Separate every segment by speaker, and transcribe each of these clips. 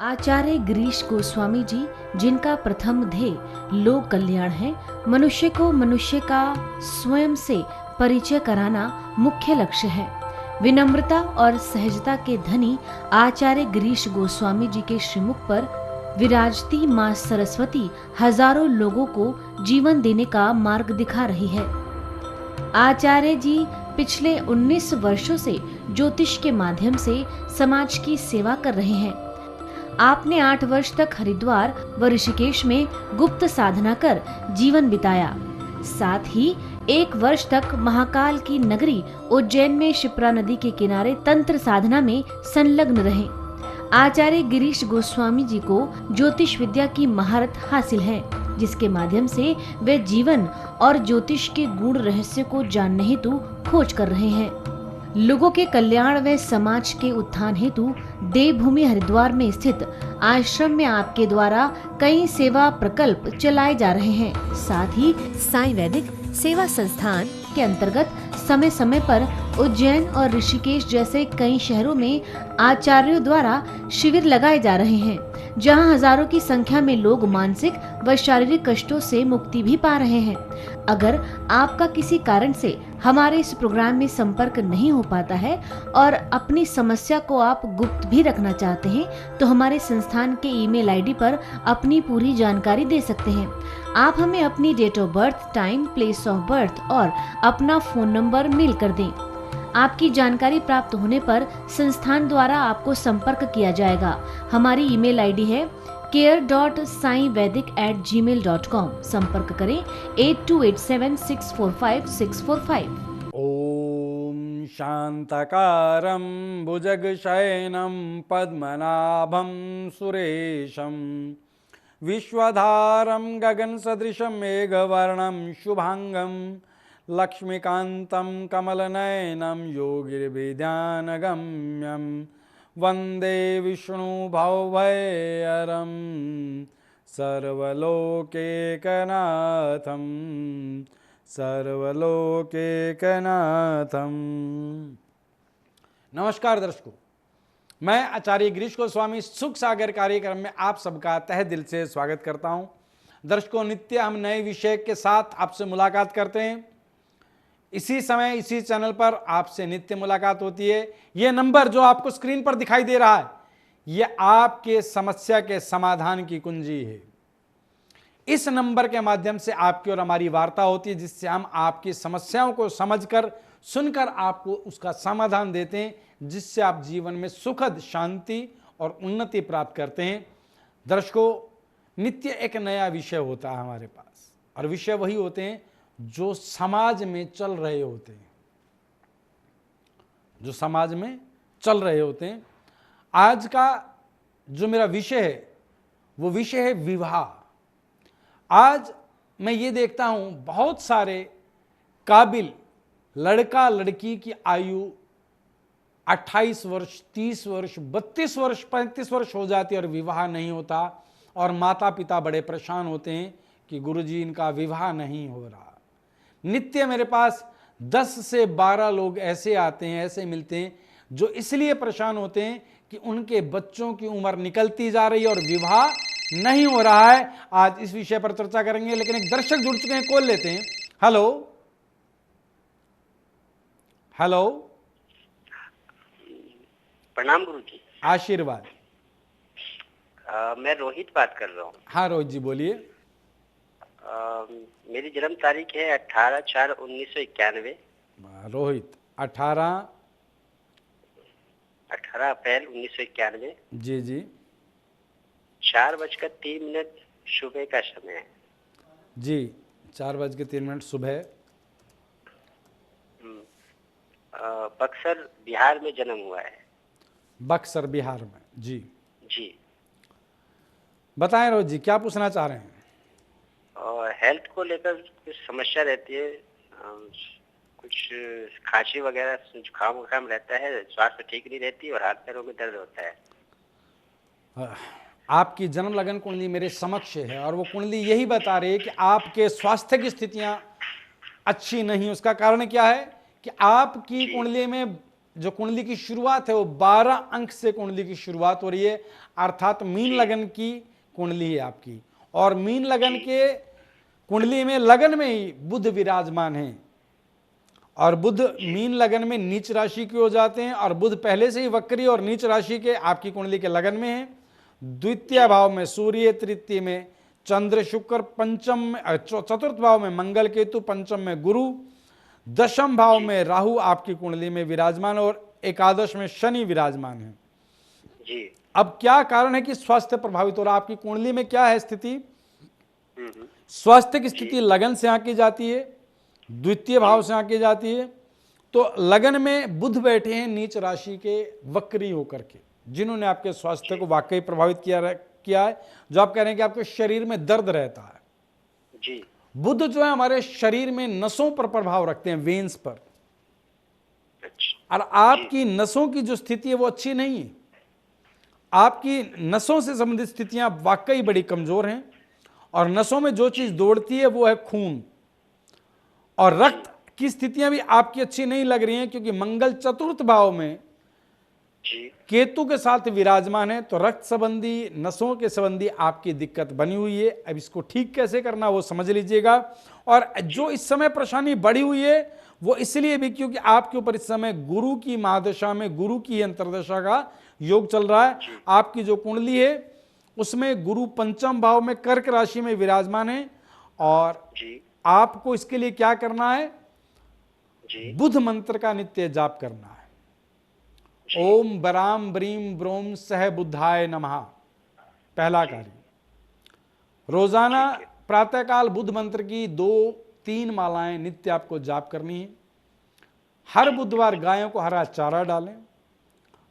Speaker 1: आचार्य गिरीश गोस्वामी जी, जिनका प्रथम ध्येय लोक कल्याण है, मनुष्य को मनुष्य का स्वयं से परिचय कराना मुख्य लक्ष्य है। विनम्रता और सहजता के धनी आचार्य गिरीश गोस्वामी जी के श्रीमुख पर विराजती मां सरस्वती हजारों लोगों को जीवन देने का मार्ग दिखा रही है। आचार्य जी पिछले 19 वर्षों से ज्योतिष के माध्यम से समाज की सेवा कर रहे हैं। आपने 8 वर्ष तक हरिद्वार व ऋषिकेश में गुप्त साधना कर जीवन बिताया। साथ ही 1 वर्ष तक महाकाल की नगरी उज्जैन में शिप्रा नदी के किनारे तंत्र साधना में संलग्न रहे। आचार्य गिरीश गोस्वामी जी को ज्योतिष विद्या की महारत हासिल है, जिसके माध्यम से वे जीवन और ज्योतिष के गूढ़ रहस्य को जानने हेतु खोज कर रहे हैं। लोगों के कल्याण व समाज के उत्थान हेतु देवभूमि हरिद्वार में स्थित आश्रम में आपके द्वारा कई सेवा प्रकल्प चलाए जा रहे हैं। साथ ही साईं वैदिक सेवा संस्थान के अंतर्गत समय समय पर उज्जैन और ऋषिकेश जैसे कई शहरों में आचार्यों द्वारा शिविर लगाए जा रहे हैं, जहां हजारों की संख्या में लोग मानसिक व शारीरिक कष्टों से मुक्ति भी पा रहे हैं। अगर आपका किसी कारण से हमारे इस प्रोग्राम में संपर्क नहीं हो पाता है और अपनी समस्या को आप गुप्त भी रखना चाहते हैं, तो हमारे संस्थान के ईमेल आईडी पर अपनी पूरी जानकारी दे सकते हैं। आप हमें अपनी date of birth, time, place of birth और अपना फोन नंबर मेल कर दें। आपकी जानकारी प्राप्त होने पर संस्थान द्वारा आपको संपर्क किया जाएगा। हमारी ईमेल आईडी है care.saivedic@gmail.com। संपर्क करें 8287645645।
Speaker 2: ओम शांतकारं भुजगशयनं पद्मनाभं सुरेशं विश्वधारं गगनसदृशं मेघवर्णं शुभांगं लक्ष्मीकान्तं कमलनयनं योगिर्विद्यानगम्यं वन्दे विष्णुभवभयहरं सर्वलोकैकनाथं सर्वलोकैकनाथं। नमस्कार दर्शकों, मैं आचार्य गिरीश गोस्वामी सुख सागर कार्यक्रम में आप सबका तहे दिल से स्वागत करता हूं। दर्शकों, नित्य हम नए विषय के साथ आपसे मुलाकात करते हैं। इसी समय इसी चैनल पर आपसे नित्य मुलाकात होती है। यह नंबर जो आपको स्क्रीन पर दिखाई दे रहा है, यह आपके समस्या के समाधान की कुंजी है। इस नंबर के माध्यम से आपकी और हमारी वार्ता होती है, जिससे हम आपकी समस्याओं को समझकर सुनकर आपको उसका समाधान देते हैं, जिससे आप जीवन में सुखद शांति और उन्नति प्राप्त करते हैं। दर्शकों, नित्य एक नया विषय होता है हमारे पास, और विषय वही होते हैं जो समाज में चल रहे होते हैं, जो समाज में चल रहे होते हैं। आज का जो मेरा विषय है वो विषय है विवाह। आज मैं ये देखता हूं बहुत सारे काबिल लड़का लड़की की आयु 28 वर्ष, 30 वर्ष, 32 वर्ष, 35 वर्ष हो जाती है और विवाह नहीं होता, और माता पिता बड़े परेशान होते हैं कि गुरुजी इनका विवाह नहीं हो रहा। नित्य मेरे पास 10 से 12 लोग ऐसे आते हैं, ऐसे मिलते हैं, जो इसलिए परेशान होते हैं कि उनके बच्चों की उम्र निकलती जा रही है और विवाह नहीं हो रहा है। आज इस विषय पर चर्चा करेंगे, लेकिन एक दर्शक जुड़ चुके हैं, कॉल लेते हैं। हेलो हेलो,
Speaker 3: प्रणाम गुरुजी।
Speaker 2: आशीर्वाद।
Speaker 3: मैं रोहित बात कर रहा हूँ।
Speaker 2: हाँ रोहित जी, बोलिए।
Speaker 3: मेरी जन्म तारीख है 18/4/1991।
Speaker 2: रोहित, 18
Speaker 3: अप्रैल 1991।
Speaker 2: जी जी।
Speaker 3: 4:03 सुबह का समय है
Speaker 2: जी, 4:03 सुबह।
Speaker 3: बक्सर बिहार में जन्म हुआ है।
Speaker 2: बक्सर बिहार में, जी
Speaker 3: जी।
Speaker 2: बताएं रोहित जी, क्या पूछना चाह रहे हैं?
Speaker 3: और हेल्थ को लेकर कुछ समस्या रहती है, कुछ खांसी वगैरह, जुकाम वुकाम रहता है, स्वास्थ्य ठीक नहीं रहती और हाथ पैरों में दर्द होता है।
Speaker 2: आपकी जन्म लगन कुंडली मेरे समक्ष है, और वो कुंडली यही बता रही है कि आपके स्वास्थ्य की स्थितियां अच्छी नहीं। उसका कारण क्या है कि आपकी कुंडली में जो कुंडली की शुरुआत है वो 12 अंक से कुंडली की शुरुआत हो रही है, अर्थात मीन लगन की कुंडली है आपकी। और मीन लगन के कुंडली में लगन में ही बुध विराजमान है, और बुध मीन लगन में नीच राशि के हो जाते हैं, और बुध पहले से ही वक्री और नीच राशि के आपकी कुंडली के लगन में है। द्वितीय भाव में सूर्य, तृतीय में चंद्र शुक्र, पंचम में चतुर्थ भाव में मंगल केतु, पंचम में गुरु, दशम भाव में राहु आपकी कुंडली में विराजमान, और एकादश में शनि विराजमान है
Speaker 3: जी।
Speaker 2: अब क्या कारण है कि स्वास्थ्य प्रभावित हो रहा है? आपकी कुंडली में क्या है स्थिति? स्वास्थ्य की स्थिति लगन से आंकी जाती है, द्वितीय भाव से आंकी जाती है। तो लगन में बुध बैठे हैं नीच राशि के वक्री होकर के, जिन्होंने आपके स्वास्थ्य को वाकई प्रभावित किया है। जो आप कह रहे हैं कि आपके शरीर में दर्द रहता है
Speaker 3: जी।
Speaker 2: बुध जो है हमारे शरीर में नसों पर प्रभाव रखते हैं, वेन्स पर,
Speaker 3: अच्छा।
Speaker 2: और आपकी नसों की जो स्थिति है वो अच्छी नहीं है। आपकी नसों से संबंधित स्थितियां वाकई बड़ी कमजोर हैं, और नसों में जो चीज दौड़ती है वो है खून, और रक्त की स्थितियां भी आपकी अच्छी नहीं लग रही हैं, क्योंकि मंगल चतुर्थ भाव में
Speaker 3: जी।
Speaker 2: केतु के साथ विराजमान है। तो रक्त संबंधी, नसों के संबंधी आपकी दिक्कत बनी हुई है। अब इसको ठीक कैसे करना वो समझ लीजिएगा। और जो इस समय परेशानी बढ़ी हुई है वो इसलिए भी क्योंकि आपके ऊपर इस समय गुरु की महादशा में गुरु की अंतर्दशा का योग चल रहा है। आपकी जो कुंडली है उसमें गुरु पंचम भाव में कर्क राशि में विराजमान है, और
Speaker 3: जी।
Speaker 2: आपको इसके लिए क्या करना है?
Speaker 3: जी।
Speaker 2: बुध मंत्र का नित्य जाप करना है। ओम बराम ब्रीम ब्रोम सह बुद्धाय नमः, पहला कार्य। रोजाना प्रातःकाल बुध मंत्र की 2-3 मालाएं नित्य आपको जाप करनी है। हर बुधवार गायों को हरा चारा डालें।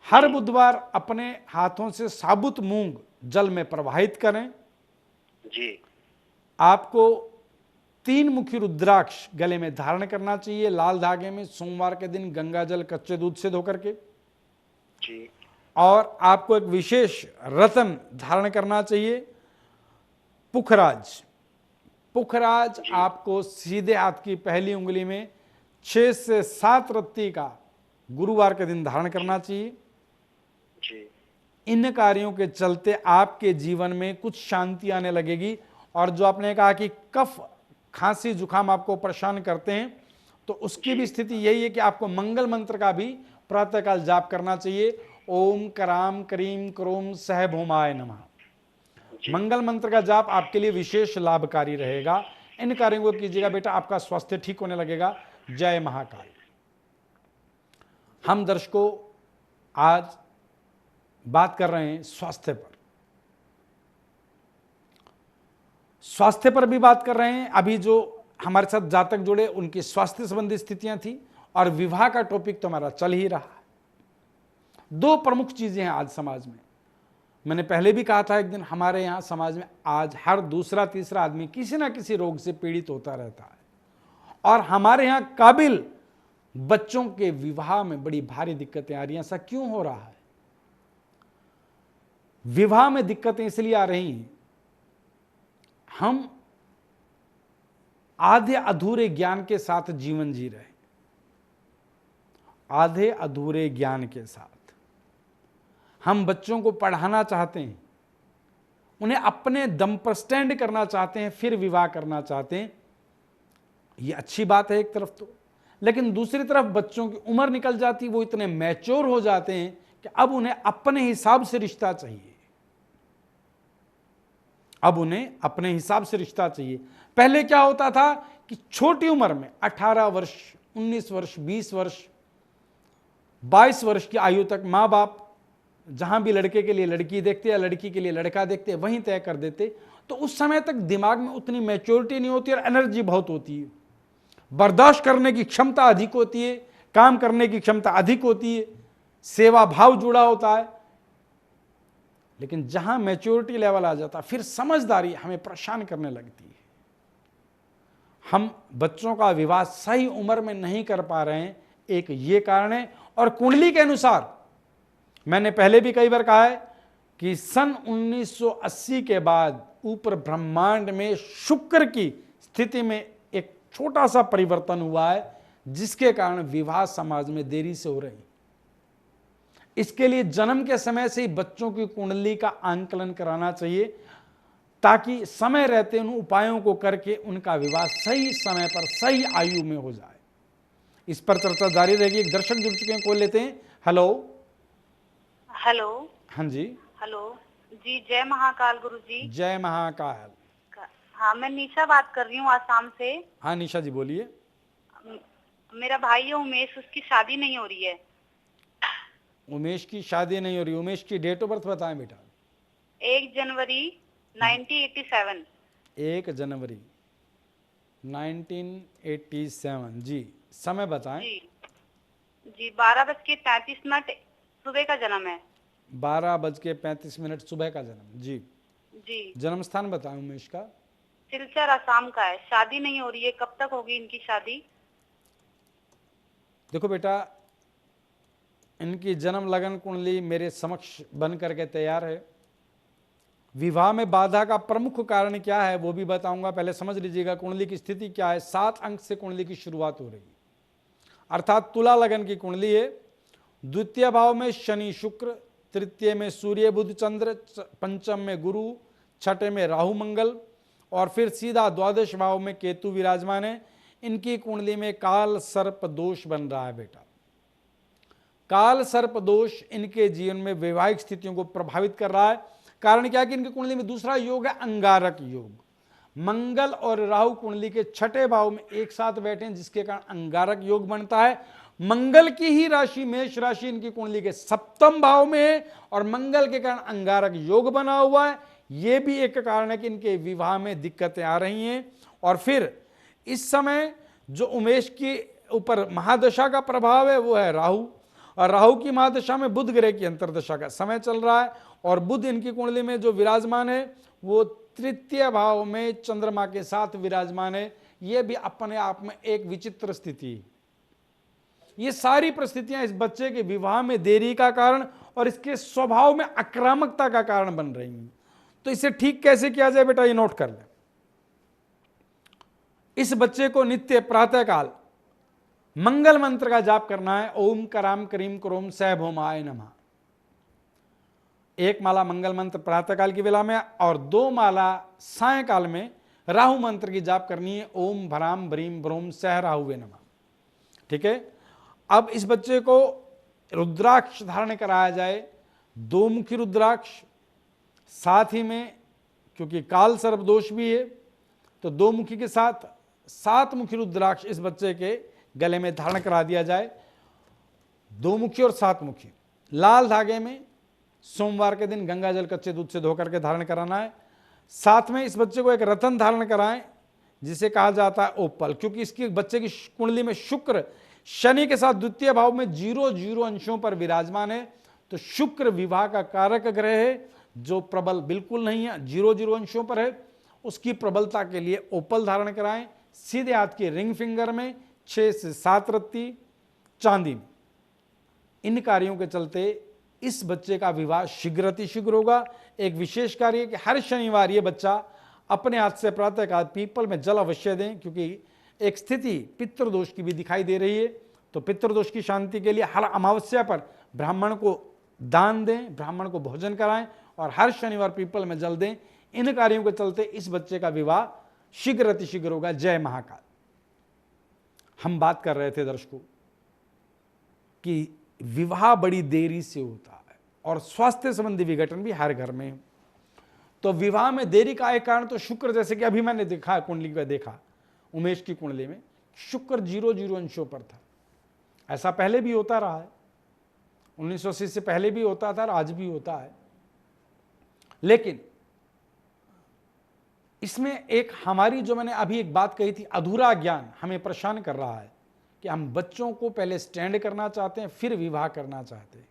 Speaker 2: हर बुधवार अपने हाथों से साबुत मूंग जल में प्रवाहित करें।
Speaker 3: जी।
Speaker 2: आपको 3 मुखी रुद्राक्ष गले में धारण करना चाहिए, लाल धागे में, सोमवार के दिन गंगा जल कच्चे दूध से धोकर के।
Speaker 3: जी।
Speaker 2: और आपको एक विशेष रत्न धारण करना चाहिए, पुखराज। पुखराज आपको सीधे हाथ की पहली उंगली में 6 से 7 रत्ती का गुरुवार के दिन धारण करना चाहिए।
Speaker 3: जी।
Speaker 2: इन कार्यों के चलते आपके जीवन में कुछ शांति आने लगेगी। और जो आपने कहा कि कफ, खांसी, जुकाम आपको परेशान करते हैं, तो उसकी भी स्थिति यही है कि आपको मंगल मंत्र का भी प्रातःकाल जाप करना चाहिए। ओम कराम करीम करोम सह भौमाय नमः। मंगल मंत्र का जाप आपके लिए विशेष लाभकारी रहेगा। इन कार्यों को कीजिएगा बेटा, आपका स्वास्थ्य ठीक होने लगेगा। जय महाकाल। हम दर्शकों आज बात कर रहे हैं स्वास्थ्य पर। स्वास्थ्य पर भी बात कर रहे हैं। अभी जो हमारे साथ जातक जुड़े उनकी स्वास्थ्य संबंधी स्थितियां थी, और विवाह का टॉपिक तो हमारा चल ही रहा है। 2 प्रमुख चीजें हैं आज समाज में। मैंने पहले भी कहा था एक दिन, हमारे यहाँ समाज में आज हर दूसरा तीसरा आदमी किसी ना किसी रोग से पीड़ित होता रहता है, और हमारे यहाँ काबिल बच्चों के विवाह में बड़ी भारी दिक्कतें आ रही हैं। ऐसा क्यों हो रहा है? विवाह में दिक्कतें इसलिए आ रही हैं, हम आधे अधूरे ज्ञान के साथ जीवन जी रहे हैं। आधे अधूरे ज्ञान के साथ हम बच्चों को पढ़ाना चाहते हैं, उन्हें अपने दम पर स्टैंड करना चाहते हैं, फिर विवाह करना चाहते हैं। ये अच्छी बात है एक तरफ तो, लेकिन दूसरी तरफ बच्चों की उम्र निकल जाती, वो इतने मैच्योर हो जाते हैं कि अब उन्हें अपने हिसाब से रिश्ता चाहिए। अब उन्हें अपने हिसाब से रिश्ता चाहिए। पहले क्या होता था कि छोटी उम्र में 18 वर्ष, 19 वर्ष, 20 वर्ष, 22 वर्ष की आयु तक माँ बाप जहां भी लड़के के लिए लड़की देखते या लड़की के लिए लड़का देखते वहीं तय कर देते। तो उस समय तक दिमाग में उतनी मैच्योरिटी नहीं होती और एनर्जी बहुत होती है, बर्दाश्त करने की क्षमता अधिक होती है, काम करने की क्षमता अधिक होती है, सेवा भाव जुड़ा होता है। लेकिन जहां मैच्योरिटी लेवल आ जाता फिर समझदारी हमें परेशान करने लगती है। हम बच्चों का विवाह सही उम्र में नहीं कर पा रहे हैं, एक ये कारण है। और कुंडली के अनुसार मैंने पहले भी कई बार कहा है कि सन 1980 के बाद ऊपर ब्रह्मांड में शुक्र की स्थिति में एक छोटा सा परिवर्तन हुआ है, जिसके कारण विवाह समाज में देरी से हो रही। इसके लिए जन्म के समय से ही बच्चों की कुंडली का आंकलन कराना चाहिए, ताकि समय रहते उन उपायों को करके उनका विवाह सही समय पर सही आयु में हो जाए। इस पर चर्चा जारी रहेगी। एक दर्शक जुड़ चुके हैं, कॉल लेते हैं। हेलो।
Speaker 4: हेलो।
Speaker 2: हाँ जी।
Speaker 4: हेलो जी, जय महाकाल गुरु जी।
Speaker 2: जय महाकाल।
Speaker 4: हाँ, मैं निशा बात कर रही हूँ आसाम से।
Speaker 2: हाँ निशा जी बोलिए।
Speaker 4: मेरा भाई है उमेश, उसकी शादी नहीं हो रही है।
Speaker 2: उमेश की शादी नहीं हो रही। उमेश की डेट ऑफ बर्थ बताएं बेटा।
Speaker 4: 1 जनवरी 1987।
Speaker 2: 1 जनवरी 1987 जी। समय बताएं।
Speaker 4: जी 12:33 सुबह का जन्म है।
Speaker 2: 12:35 सुबह का जन्म। जी
Speaker 4: जी।
Speaker 2: जन्म स्थान बताएं उमेश का।
Speaker 4: सिलचर आसाम का है। शादी नहीं हो रही है, कब तक होगी इनकी शादी?
Speaker 2: देखो बेटा, इनकी जन्म लगन कुंडली मेरे समक्ष बन करके तैयार है। विवाह में बाधा का प्रमुख कारण क्या है वो भी बताऊंगा। पहले समझ लीजिएगा कुंडली की स्थिति क्या है। 7 अंक से कुंडली की शुरुआत हो रही है, अर्थात तुला लगन की कुंडली है। द्वितीय भाव में शनि शुक्र, तृतीय में सूर्य बुध चंद्र, पंचम में गुरु, छठे में राहु मंगल, और फिर सीधा द्वादश भाव में केतु विराजमान है। इनकी कुंडली में काल सर्प दोष बन रहा है बेटा। काल सर्प दोष इनके जीवन में वैवाहिक स्थितियों को प्रभावित कर रहा है। कारण क्या है कि इनकी कुंडली में दूसरा योग है अंगारक योग। मंगल और राहु कुंडली के छठे भाव में एक साथ बैठे हैं, जिसके कारण अंगारक योग बनता है। मंगल की ही राशि मेष राशि इनकी कुंडली के सप्तम भाव में है और मंगल के कारण अंगारक योग बना हुआ है। यह भी एक कारण है कि इनके विवाह में दिक्कतें आ रही हैं। और फिर इस समय जो उमेश के ऊपर महादशा का प्रभाव है वो है राहु, और राहु की महादशा में बुध ग्रह की अंतर्दशा का समय चल रहा है। और बुध इनकी कुंडली में जो विराजमान है वो तृतीय भाव में चंद्रमा के साथ विराजमान है। यह भी अपने आप में एक विचित्र स्थिति है। ये सारी परिस्थितियां इस बच्चे के विवाह में देरी का कारण और इसके स्वभाव में आक्रामकता का कारण बन रही हैं। तो इसे ठीक कैसे किया जाए बेटा, ये नोट कर लें। इस बच्चे को नित्य प्रातःकाल मंगल मंत्र का जाप करना है। ओम कराम करीम करोम सह भौमाय नमः। 1 माला मंगल मंत्र प्रातःकाल की वेला में और 2 माला सायंकाल में राहु मंत्र की जाप करनी है। ओम भराम भरीम भ्रोम सह राहुवे नमः। ठीक है। अब इस बच्चे को रुद्राक्ष धारण कराया जाए, 2 मुखी रुद्राक्ष। साथ ही में क्योंकि काल सर्प दोष भी है तो 2 मुखी के साथ 7 मुखी रुद्राक्ष इस बच्चे के गले में धारण करा दिया जाए। 2 मुखी और 7 मुखी लाल धागे में सोमवार के दिन गंगा जल कच्चे दूध से धोकर के धारण कराना है। साथ में इस बच्चे को एक रतन धारण कराएं जिसे कहा जाता है ओपल, क्योंकि इसकी बच्चे की कुंडली में शुक्र शनि के साथ द्वितीय भाव में 0-0 अंशों पर विराजमान है। तो शुक्र विवाह का कारक ग्रह है जो प्रबल बिल्कुल नहीं है, 0-0 अंशों पर है। उसकी प्रबलता के लिए ओपल धारण कराएं। सीधे हाथ की रिंग फिंगर में 6 से 7 रत्ती चांदी में। इन कार्यों के चलते इस बच्चे का विवाह शीघ्र अतिशीघ्र होगा। एक विशेष कार्य है कि हर शनिवार ये बच्चा अपने हाथ से प्रातःकाल पीपल में जल अवश्य दें, क्योंकि एक स्थिति पितृदोष की भी दिखाई दे रही है। तो पितृदोष की शांति के लिए हर अमावस्या पर ब्राह्मण को दान दें, ब्राह्मण को भोजन कराएं और हर शनिवार पीपल में जल दें। इन कार्यों के चलते इस बच्चे का विवाह शीघ्र अतिशीघ्र होगा। जय महाकाल। हम बात कर रहे थे दर्शकों कि विवाह बड़ी देरी से होता है और स्वास्थ्य संबंधी विघटन भी हर घर में। तो विवाह में देरी का एक कारण तो शुक्र, जैसे कि अभी मैंने देखा कुंडली का, देखा उमेश की कुंडली में शुक्र 0-0 अंशों पर था। ऐसा पहले भी होता रहा है, 1980 से पहले भी होता था और आज भी होता है। लेकिन इसमें एक हमारी जो मैंने अभी एक बात कही थी, अधूरा ज्ञान हमें परेशान कर रहा है कि हम बच्चों को पहले स्टैंड करना चाहते हैं फिर विवाह करना चाहते हैं।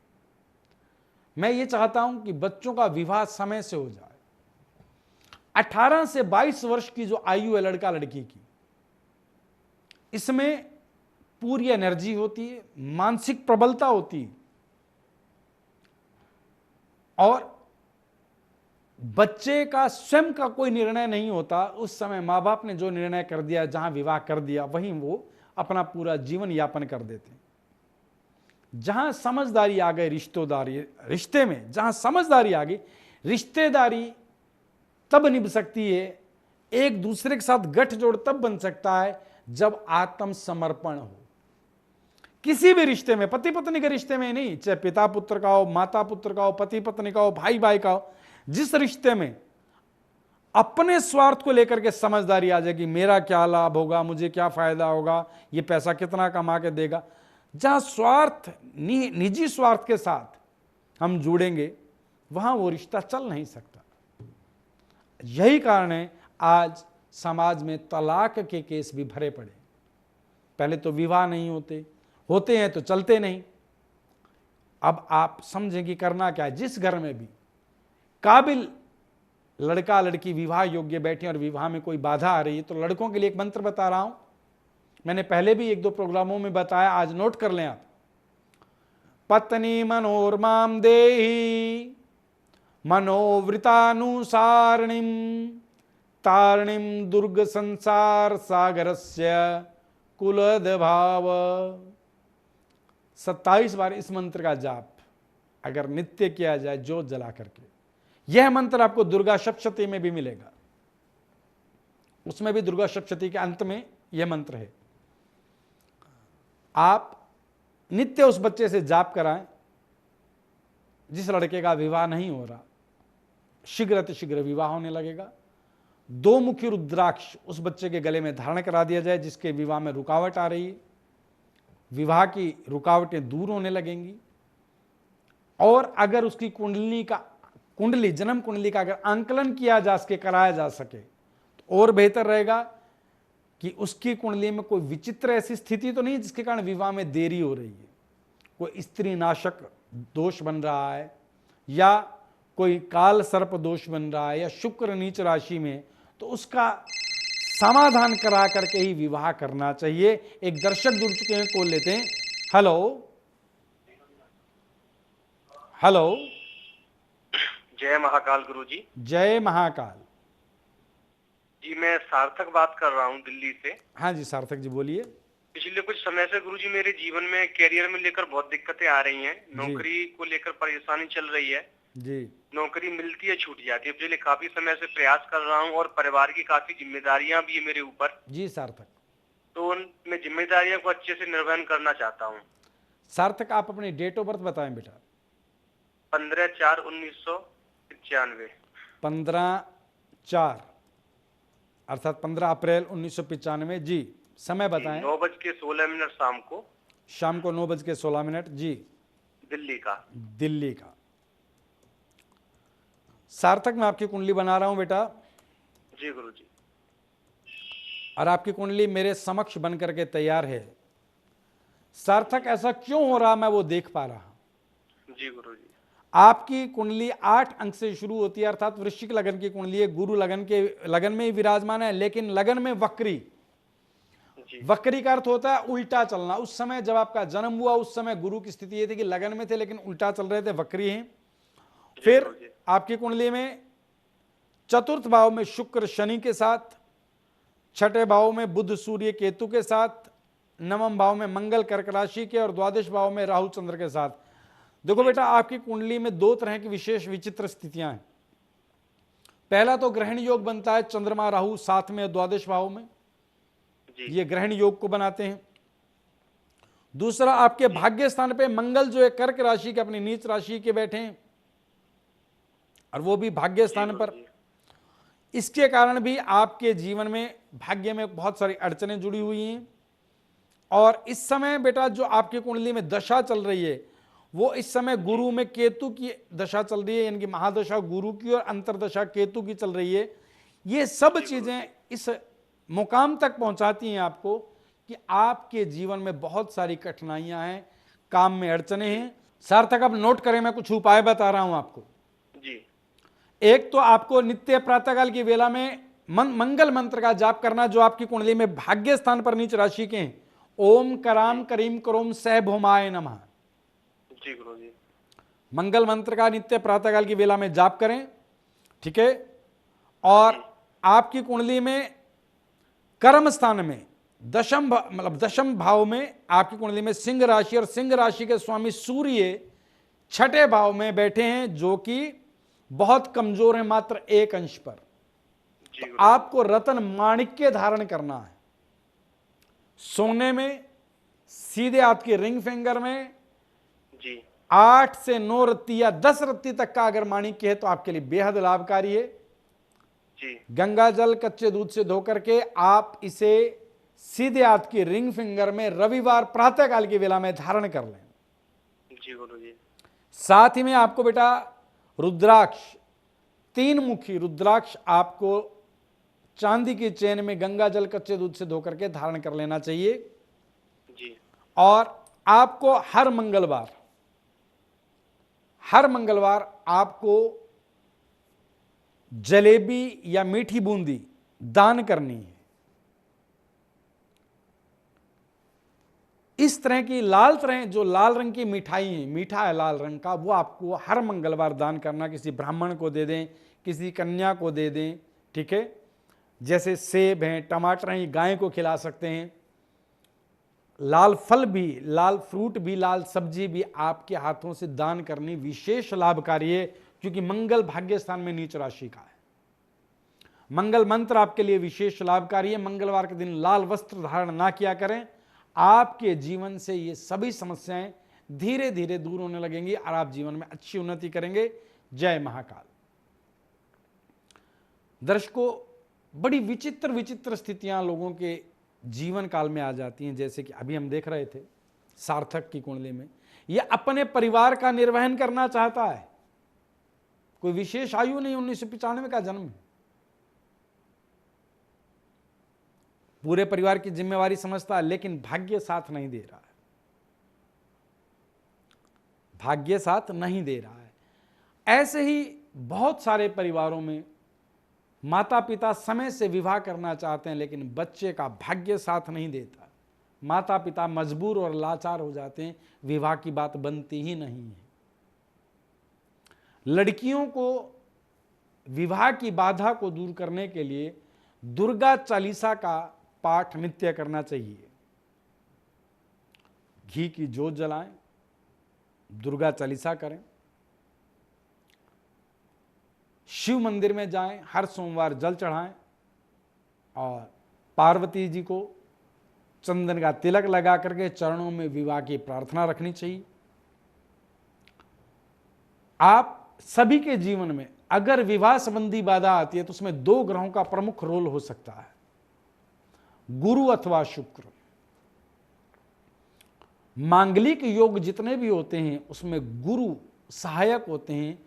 Speaker 2: मैं ये चाहता हूं कि बच्चों का विवाह समय से हो जाए। 18 से 22 वर्ष की जो आयु है लड़का लड़की की, इसमें पूरी एनर्जी होती है, मानसिक प्रबलता होती है और बच्चे का स्वयं का कोई निर्णय नहीं होता। उस समय माँ बाप ने जो निर्णय कर दिया, जहां विवाह कर दिया, वहीं वो अपना पूरा जीवन यापन कर देते हैं। जहां समझदारी आ गई रिश्ते में जहां समझदारी आ गई, रिश्तेदारी तब निभ सकती है, एक दूसरे के साथ गठजोड़ तब बन सकता है जब आत्मसमर्पण हो। किसी भी रिश्ते में, पति पत्नी के रिश्ते में नहीं, चाहे पिता पुत्र का हो, माता पुत्र का हो, पति पत्नी का हो, भाई भाई का हो, जिस रिश्ते में अपने स्वार्थ को लेकर के समझदारी आ जाएगी, मेरा क्या लाभ होगा, मुझे क्या फायदा होगा, ये पैसा कितना कमा के देगा, जहां स्वार्थ निजी स्वार्थ के साथ हम जुड़ेंगे, वहां वो रिश्ता चल नहीं सकता। यही कारण है आज समाज में तलाक के केस भी भरे पड़े। पहले तो विवाह नहीं होते हैं तो चलते नहीं। अब आप समझें कि करना क्या है। जिस घर में भी काबिल लड़का लड़की विवाह योग्य बैठे और विवाह में कोई बाधा आ रही है, तो लड़कों के लिए एक मंत्र बता रहा हूं, मैंने पहले भी 1-2 प्रोग्रामों में बताया, आज नोट कर लें आप। पत्नी मनोरमाम देहि मनोवृतानुसारिणीम तारिणीम दुर्ग संसार सागरस्य कुलद भाव। 27 बार इस मंत्र का जाप अगर नित्य किया जाए जोत जला करके, यह मंत्र आपको दुर्गा सप्तशती में भी मिलेगा। उसमें भी दुर्गा सप्तशती के अंत में यह मंत्र है। आप नित्य उस बच्चे से जाप कराएं जिस लड़के का विवाह नहीं हो रहा, शीघ्र विवाह होने लगेगा। 2 मुखी रुद्राक्ष उस बच्चे के गले में धारण करा दिया जाए जिसके विवाह में रुकावट आ रही है, विवाह की रुकावटें दूर होने लगेंगी। और अगर उसकी जन्म कुंडली का अगर आंकलन किया जा सके, कराया जा सके, तो और बेहतर रहेगा कि उसकी कुंडली में कोई विचित्र ऐसी स्थिति तो नहीं जिसके कारण विवाह में देरी हो रही है, कोई स्त्री नाशक दोष बन रहा है, या कोई काल सर्प दोष बन रहा है, या शुक्र नीच राशि में, तो उसका समाधान करा करके ही विवाह करना चाहिए। एक दर्शक जुड़ चुके हैं, कॉल लेते हैं। Hello hello.
Speaker 5: जय महाकाल गुरुजी।
Speaker 2: जय महाकाल
Speaker 5: जी, मैं सार्थक बात कर रहा हूँ दिल्ली से।
Speaker 2: हाँ जी सार्थक जी बोलिए।
Speaker 5: पिछले कुछ समय से गुरुजी मेरे जीवन में कैरियर में लेकर बहुत दिक्कतें आ रही हैं। नौकरी को लेकर परेशानी चल रही है
Speaker 2: जी।
Speaker 5: नौकरी मिलती है, छूट जाती है। पिछले काफी समय से प्रयास कर रहा हूँ और परिवार की काफी जिम्मेदारियां भी है मेरे ऊपर
Speaker 2: जी सार्थक।
Speaker 5: तो मैं जिम्मेदारियों को अच्छे से निर्वहन करना चाहता हूँ।
Speaker 2: सार्थक आप अपनी डेट ऑफ बर्थ बताएं बेटा।
Speaker 5: 15/4/1995।
Speaker 2: 15/4 अर्थात 15 अप्रैल 1995 जी। समय बताएं।
Speaker 5: 9:16 शाम को।
Speaker 2: शाम को 9:16 जी।
Speaker 5: दिल्ली का।
Speaker 2: दिल्ली का। सार्थक मैं आपकी कुंडली बना रहा हूं बेटा।
Speaker 5: जी गुरुजी।
Speaker 2: और आपकी कुंडली मेरे समक्ष बन करके तैयार है। सार्थक ऐसा क्यों हो रहा मैं वो देख पा रहा हूं।
Speaker 5: जी गुरुजी।
Speaker 2: आपकी कुंडली 8 अंक से शुरू होती है, अर्थात वृश्चिक लगन की कुंडली है। गुरु लगन में ही विराजमान है, लेकिन लगन में वक्री। वक्री का अर्थ होता है उल्टा चलना। उस समय जब आपका जन्म हुआ उस समय गुरु की स्थिति ये थी कि लगन में थे लेकिन उल्टा चल रहे थे, वक्री हैं। फिर आपकी कुंडली में 4th भाव में शुक्र शनि के साथ, 6ठे भाव में बुध सूर्य केतु के साथ, 9वें भाव में मंगल कर्क राशि के, और 12वें भाव में राहु चंद्र के साथ। देखो बेटा आपकी कुंडली में 2 तरह की विशेष विचित्र स्थितियां हैं। पहला तो ग्रहण योग बनता है, चंद्रमा राहु साथ में 12वें भाव में, ये ग्रहण योग को बनाते हैं। दूसरा आपके भाग्य स्थान पे मंगल जो है कर्क राशि के अपनी नीच राशि के बैठे हैं, और वो भी भाग्य स्थान पर। इसके कारण भी आपके जीवन में भाग्य में बहुत सारी अड़चनें जुड़ी हुई हैं। और इस समय बेटा जो आपकी कुंडली में दशा चल रही है वो इस समय गुरु में केतु की दशा चल रही है, यानी कि महादशा गुरु की और अंतरदशा केतु की चल रही है। ये सब चीजें इस मुकाम तक पहुंचाती हैं आपको कि आपके जीवन में बहुत सारी कठिनाइयां हैं, काम में अड़चने हैं। सार्थक अब नोट करें, मैं कुछ उपाय बता रहा हूं आपको
Speaker 5: जी।
Speaker 2: एक तो आपको नित्य प्रातःकाल की वेला में मंगल मंत्र का जाप करना, जो आपकी कुंडली में भाग्य स्थान पर नीच राशि के हैं। ओम कराम करीम करोम सह भौमाय नमः।
Speaker 5: जी गुरुजी।
Speaker 2: मंगल मंत्र का नित्य प्रातःकाल की वेला में जाप करें, ठीक है। और आपकी कुंडली में कर्म स्थान में मतलब दशम भाव में आपकी कुंडली में सिंह राशि और सिंह राशि के स्वामी सूर्य छठे भाव में बैठे हैं, जो कि बहुत कमजोर है, मात्र 1 अंश पर। तो आपको रत्न माणिक्य धारण करना है, सोने में, सीधे आपकी रिंग फिंगर में
Speaker 5: जी
Speaker 2: 8 से 9 रत्ती या 10 रत्ती तक का अगर माणिक्य है तो आपके लिए बेहद लाभकारी है।
Speaker 5: जी
Speaker 2: गंगा जल कच्चे दूध से धो करके आप इसे सीधे आपकी रिंग फिंगर में रविवार प्रातःकाल की वेला में धारण कर लें।
Speaker 5: जी गुरु जी।
Speaker 2: साथ ही में आपको बेटा रुद्राक्ष, 3 मुखी रुद्राक्ष आपको चांदी की चेन में गंगा जल कच्चे दूध से धो करके धारण कर लेना चाहिए।
Speaker 5: जी
Speaker 2: और आपको हर मंगलवार आपको जलेबी या मीठी बूंदी दान करनी है। इस तरह की जो लाल रंग की मिठाई है, मीठा है लाल रंग का, वो आपको हर मंगलवार दान करना। किसी ब्राह्मण को दे दें, किसी कन्या को दे दें, ठीक है। जैसे सेब हैं, टमाटर हैं, गाय को खिला सकते हैं। लाल फल भी, लाल फ्रूट भी, लाल सब्जी भी आपके हाथों से दान करनी विशेष लाभकारी है, क्योंकि मंगल भाग्य स्थान में नीच राशि का है। मंगल मंत्र आपके लिए विशेष लाभकारी है। मंगलवार के दिन लाल वस्त्र धारण ना किया करें, आपके जीवन से ये सभी समस्याएं धीरे धीरे दूर होने लगेंगी और आप जीवन में अच्छी उन्नति करेंगे। जय महाकाल। दर्शकों, बड़ी विचित्र स्थितियां लोगों के जीवन काल में आ जाती हैं, जैसे कि अभी हम देख रहे थे सार्थक की कुंडली में। यह अपने परिवार का निर्वहन करना चाहता है, कोई विशेष आयु नहीं, 1995 का जन्म, पूरे परिवार की जिम्मेवारी समझता है, लेकिन भाग्य साथ नहीं दे रहा है, भाग्य साथ नहीं दे रहा है। ऐसे ही बहुत सारे परिवारों में माता पिता समय से विवाह करना चाहते हैं, लेकिन बच्चे का भाग्य साथ नहीं देता। माता पिता मजबूर और लाचार हो जाते हैं, विवाह की बात बनती ही नहीं है। लड़कियों को विवाह की बाधा को दूर करने के लिए दुर्गा चालीसा का पाठ नित्य करना चाहिए। घी की जोत जलाएं, दुर्गा चालीसा करें, शिव मंदिर में जाएं, हर सोमवार जल चढ़ाएं और पार्वती जी को चंदन का तिलक लगा करके चरणों में विवाह की प्रार्थना रखनी चाहिए। आप सभी के जीवन में अगर विवाह संबंधी बाधा आती है तो उसमें 2 ग्रहों का प्रमुख रोल हो सकता है, गुरु अथवा शुक्र। मांगलिक योग जितने भी होते हैं उसमें गुरु सहायक होते हैं।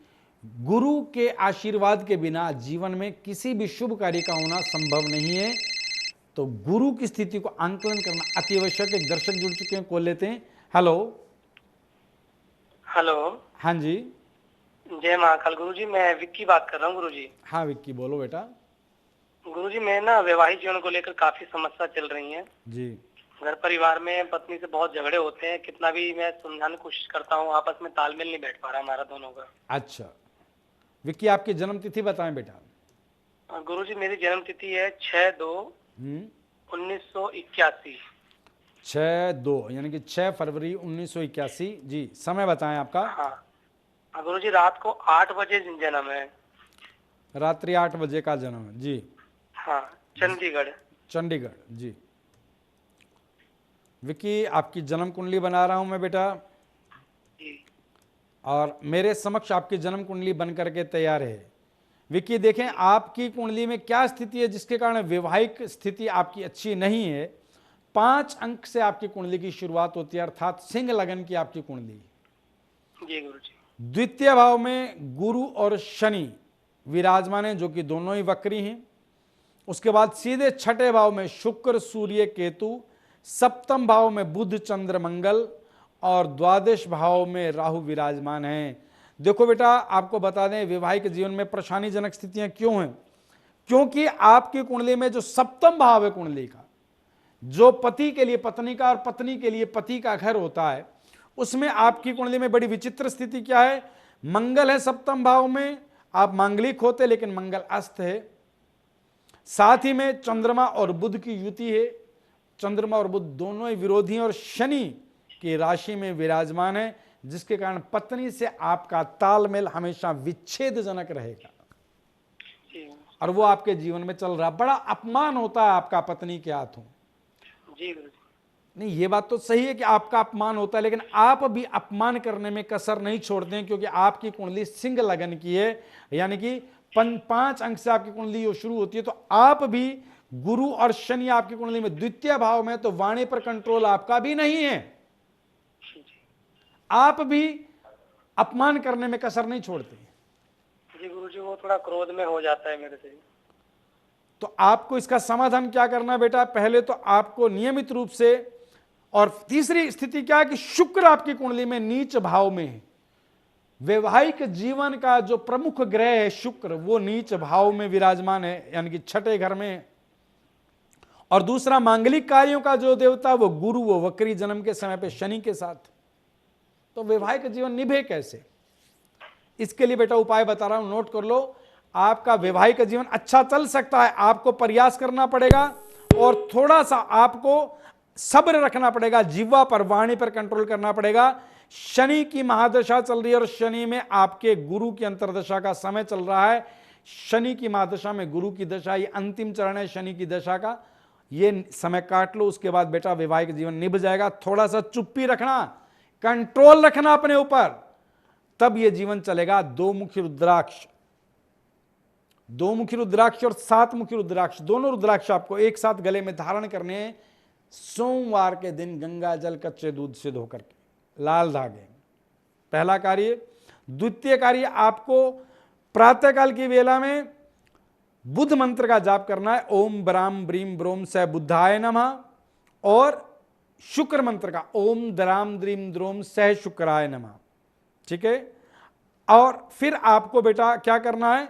Speaker 2: गुरु के आशीर्वाद के बिना जीवन में किसी भी शुभ कार्य का होना संभव नहीं है। तो गुरु की स्थिति को आंकलन करना अति आवश्यक है। दर्शक जुड़ चुके हैं, कॉल लेते हैं। Hello
Speaker 6: hello.
Speaker 2: हाँ जी,
Speaker 6: जय महाकाल गुरुजी, मैं विक्की बात कर रहा हूँ गुरुजी।
Speaker 2: हाँ विक्की बोलो बेटा।
Speaker 6: गुरुजी, मैं ना वैवाहिक जीवन को लेकर काफी समस्या चल रही है
Speaker 2: जी।
Speaker 6: घर परिवार में पत्नी से बहुत झगड़े होते हैं, कितना भी मैं समझाने की कोशिश करता हूँ, आपस में तालमेल नहीं बैठ पा रहा हमारा दोनों का।
Speaker 2: अच्छा विक्की, आपकी जन्म तिथि बताएं बेटा।
Speaker 6: गुरुजी, मेरी जन्म तिथि है 6/2/1981।
Speaker 2: 6/2 यानी कि 6 फरवरी 1981। जी, समय बताएं आपका।
Speaker 6: हाँ गुरुजी, रात को 8 बजे जन्म है।
Speaker 2: रात्रि 8 बजे का जन्म है जी।
Speaker 6: हाँ, चंडीगढ़।
Speaker 2: चंडीगढ़ जी। विक्की, आपकी जन्म कुंडली बना रहा हूं मैं बेटा, और मेरे समक्ष आपकी जन्म कुंडली बन करके तैयार है। विक्की देखें आपकी कुंडली में क्या स्थिति है जिसके कारण वैवाहिक स्थिति आपकी अच्छी नहीं है। 5 अंक से आपकी कुंडली की शुरुआत होती है, अर्थात सिंह लगन की आपकी कुंडली।
Speaker 6: जी गुरुजी।
Speaker 2: द्वितीय भाव में गुरु और शनि विराजमान हैं, जो कि दोनों ही वक्री हैं। उसके बाद सीधे 6ठे भाव में शुक्र सूर्य केतु, 7म भाव में बुध चंद्र मंगल और 12वें भाव में राहु विराजमान हैं। देखो बेटा, आपको बता दें वैवाहिक जीवन में परेशानीजनक स्थितियां क्यों हैं, क्योंकि आपकी कुंडली में जो 7म भाव है कुंडली का, जो पति के लिए पत्नी का और पत्नी के लिए पति का घर होता है, उसमें आपकी कुंडली में बड़ी विचित्र स्थिति क्या है। मंगल है 7म भाव में, आप मांगलिक होते लेकिन मंगल अस्त है। साथ ही में चंद्रमा और बुध की युति है, चंद्रमा और बुध दोनों ही विरोधी और शनि की राशि में विराजमान है, जिसके कारण पत्नी से आपका तालमेल हमेशा विच्छेदजनक रहेगा और वो आपके जीवन में चल रहा। बड़ा अपमान होता है आपका पत्नी के हाथों।
Speaker 6: जी गुरुजी।
Speaker 2: नहीं, ये बात तो सही है कि आपका अपमान होता है, लेकिन आप भी अपमान करने में कसर नहीं छोड़ते हैं, क्योंकि आपकी कुंडली सिंह लगन की है, यानी कि 5 अंक से आपकी कुंडली शुरू होती है। तो आप भी, गुरु और शनि आपकी कुंडली में द्वितीय भाव में, तो वाणी पर कंट्रोल आपका भी नहीं है। आप भी अपमान करने में कसर नहीं छोड़ते।
Speaker 6: जी गुरुजी, वो थोड़ा क्रोध में हो जाता है मेरे से।
Speaker 2: तो आपको इसका समाधान क्या करना है बेटा? पहले तो आपको नियमित रूप से, और तीसरी स्थिति क्या है कि शुक्र आपकी कुंडली में नीच भाव में है। वैवाहिक जीवन का जो प्रमुख ग्रह है शुक्र, वो नीच भाव में विराजमान है, यानी कि छठे घर में। और दूसरा, मांगलिक कार्यों का जो देवता वो गुरु, वो वक्री जन्म के समय पे शनि के साथ। तो वैवाहिक जीवन निभे कैसे? इसके लिए बेटा उपाय बता रहा हूं, नोट कर लो। आपका वैवाहिक जीवन अच्छा चल सकता है, आपको प्रयास करना पड़ेगा और थोड़ा सा आपको सब्र रखना पड़ेगा, जिह्वा पर, वाणी पर कंट्रोल करना पड़ेगा। शनि की महादशा चल रही है और शनि में आपके गुरु की अंतर्दशा का समय चल रहा है। शनि की महादशा में गुरु की दशा, ये अंतिम चरण है शनि की दशा का। ये समय काट लो, उसके बाद बेटा वैवाहिक जीवन निभ जाएगा। थोड़ा सा चुप्पी रखना, कंट्रोल रखना अपने ऊपर, तब ये जीवन चलेगा। 2 मुखी रुद्राक्ष, 2 मुखी रुद्राक्ष और 7 मुखी रुद्राक्ष, दोनों रुद्राक्ष आपको एक साथ गले में धारण करने हैं। सोमवार के दिन गंगा जल कच्चे दूध से धोकर के, लाल धागे, पहला कार्य। द्वितीय कार्य, आपको प्रातःकाल की वेला में बुध मंत्र का जाप करना है, ओम ब्राम ब्रीम ब्रोम स बुद्धाय नमः, और शुक्र मंत्र का ओम द्राम द्रीम द्रोम सह शुक्राय नमः। ठीक है। और फिर आपको बेटा क्या करना है?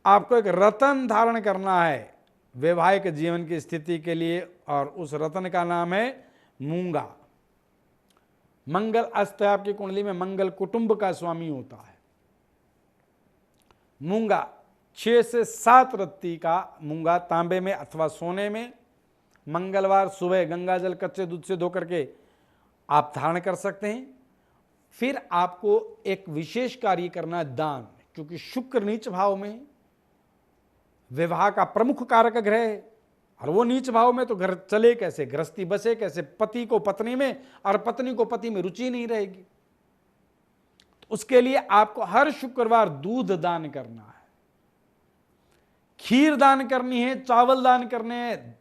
Speaker 2: आपको एक रतन धारण करना है वैवाहिक जीवन की स्थिति के लिए, और उस रतन का नाम है मूंगा। मंगल अस्त है आपकी कुंडली में, मंगल कुटुंब का स्वामी होता है। मूंगा 6 से 7 रत्ती का मूंगा, तांबे में अथवा सोने में, मंगलवार सुबह गंगा जल कच्चे दूध से धो करके आप धारण कर सकते हैं। फिर आपको एक विशेष कार्य करना है, दान, क्योंकि शुक्र नीच भाव में, विवाह का प्रमुख कारक ग्रह है, और वो नीच भाव में, तो घर चले कैसे, गृहस्थी बसे कैसे, पति को पत्नी में और पत्नी को पति में रुचि नहीं रहेगी। तो उसके लिए आपको हर शुक्रवार दूध दान करना है, खीर दान करनी है, चावल दान करने हैं।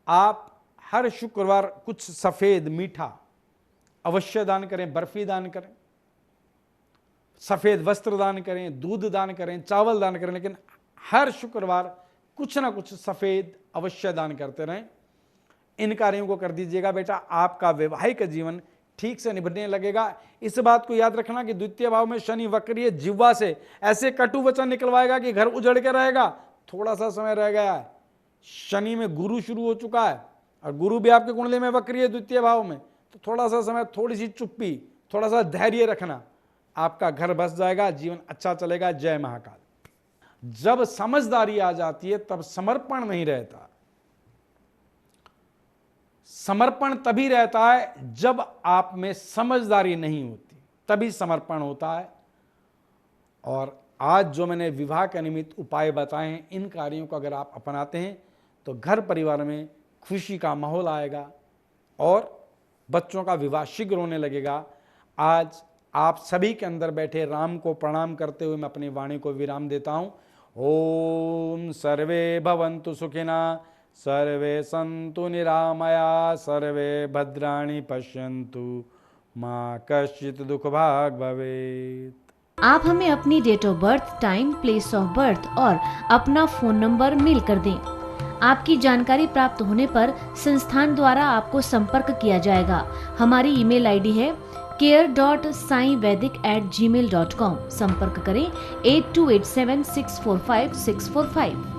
Speaker 2: आप हर शुक्रवार कुछ सफेद मीठा अवश्य दान करें, बर्फी दान करें, सफेद वस्त्र दान करें, दूध दान करें, चावल दान करें, लेकिन हर शुक्रवार कुछ ना कुछ सफेद अवश्य दान करते रहें। इन कार्यों को कर दीजिएगा बेटा, आपका वैवाहिक जीवन ठीक से निभने लगेगा। इस बात को याद रखना कि द्वितीय भाव में शनि वक्री, जिह्वा से ऐसे कटु वचन निकलवाएगा कि घर उजड़ के रहेगा। थोड़ा सा समय रह गया है, शनि में गुरु शुरू हो चुका है, और गुरु भी आपके कुंडली में वक्री है द्वितीय भाव में। तो थोड़ा सा समय, थोड़ी सी चुप्पी, थोड़ा सा धैर्य रखना, आपका घर बस जाएगा, जीवन अच्छा चलेगा। जय महाकाल। जब समझदारी आ जाती है तब समर्पण नहीं रहता। समर्पण तभी रहता है जब आप में समझदारी नहीं होती, तभी समर्पण होता है। और आज जो मैंने विवाह के निमित्त उपाय बताए हैं, इन कार्यों को अगर आप अपनाते हैं तो घर परिवार में खुशी का माहौल आएगा और बच्चों का विवाह शीघ्र होने लगेगा। आज आप सभी के अंदर बैठे राम को प्रणाम करते हुए मैं अपनी वाणी को विराम देता हूँ। ओम सर्वे भवन्तु सुखिना, सर्वे सन्तु निरामया, सर्वे भद्राणि पश्यन्तु, माँ कश्चित् दुख भाग भवेत्।
Speaker 1: आप हमें अपनी date of birth, time, place of birth और अपना फोन नंबर मेल कर दें। आपकी जानकारी प्राप्त होने पर संस्थान द्वारा आपको संपर्क किया जाएगा। हमारी ईमेल आईडी है care.saivedic@gmail.com। संपर्क करें 8287645645।